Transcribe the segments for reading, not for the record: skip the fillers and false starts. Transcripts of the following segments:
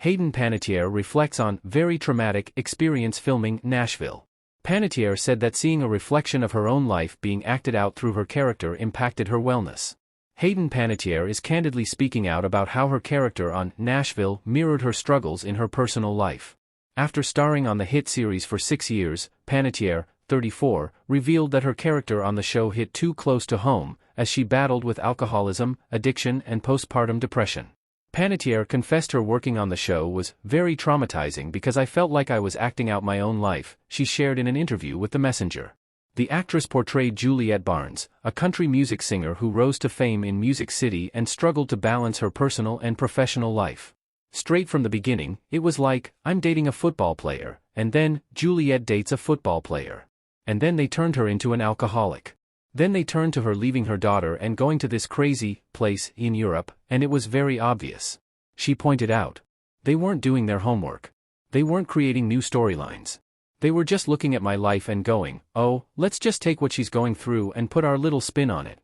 Hayden Panettiere reflects on very traumatic experience filming Nashville. Panettiere said that seeing a reflection of her own life being acted out through her character impacted her wellness. Hayden Panettiere is candidly speaking out about how her character on Nashville mirrored her struggles in her personal life. After starring on the hit series for 6 years, Panettiere, 34, revealed that her character on the show hit too close to home, as she battled with alcoholism, addiction and postpartum depression. Panettiere confessed her working on the show was very traumatizing because I felt like I was acting out my own life, she shared in an interview with The Messenger. The actress portrayed Juliette Barnes, a country music singer who rose to fame in Music City and struggled to balance her personal and professional life. Straight from the beginning, it was like, I'm dating a football player, and then, Juliette dates a football player. And then they turned her into an alcoholic. Then they turned to her leaving her daughter and going to this crazy place in Europe, and it was very obvious. She pointed out. They weren't doing their homework. They weren't creating new storylines. They were just looking at my life and going, oh, let's just take what she's going through and put our little spin on it.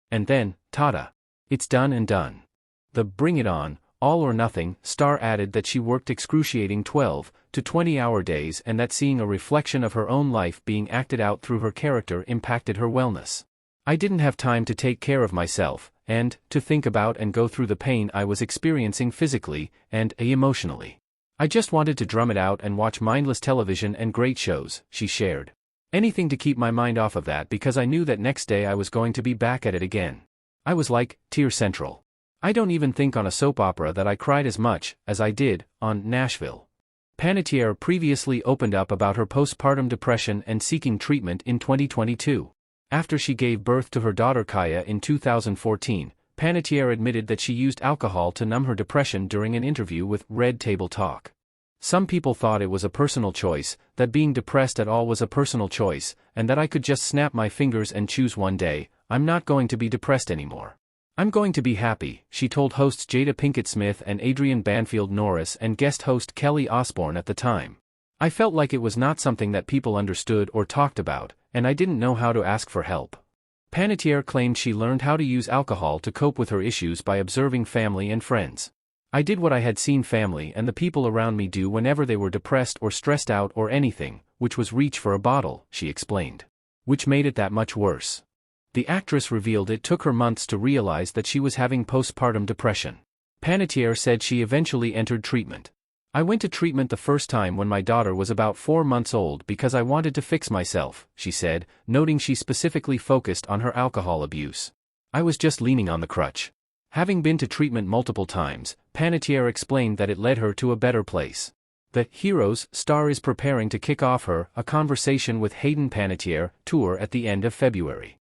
And then, ta-da. It's done and done. The Bring It On, All or Nothing star added that she worked excruciating 12 to 20-hour days and that seeing a reflection of her own life being acted out through her character impacted her wellness. I didn't have time to take care of myself, and to think about and go through the pain I was experiencing physically and emotionally. I just wanted to drum it out and watch mindless television and great shows, she shared. Anything to keep my mind off of that because I knew that next day I was going to be back at it again. I was like, tear central. I don't even think on a soap opera that I cried as much as I did on Nashville. Panettiere previously opened up about her postpartum depression and seeking treatment in 2022. After she gave birth to her daughter Kaya in 2014, Panettiere admitted that she used alcohol to numb her depression during an interview with Red Table Talk. Some people thought it was a personal choice, that being depressed at all was a personal choice, and that I could just snap my fingers and choose one day, I'm not going to be depressed anymore. I'm going to be happy, she told hosts Jada Pinkett Smith and Adrienne Banfield Norris and guest host Kelly Osbourne at the time. I felt like it was not something that people understood or talked about, and I didn't know how to ask for help. Panettiere claimed she learned how to use alcohol to cope with her issues by observing family and friends. I did what I had seen family and the people around me do whenever they were depressed or stressed out or anything, which was reach for a bottle, she explained. Which made it that much worse. The actress revealed it took her months to realize that she was having postpartum depression. Panettiere said she eventually entered treatment. I went to treatment the first time when my daughter was about 4 months old because I wanted to fix myself, she said, noting she specifically focused on her alcohol abuse. I was just leaning on the crutch. Having been to treatment multiple times, Panettiere explained that it led her to a better place. The Heroes star is preparing to kick off her A Conversation with Hayden Panettiere tour at the end of February.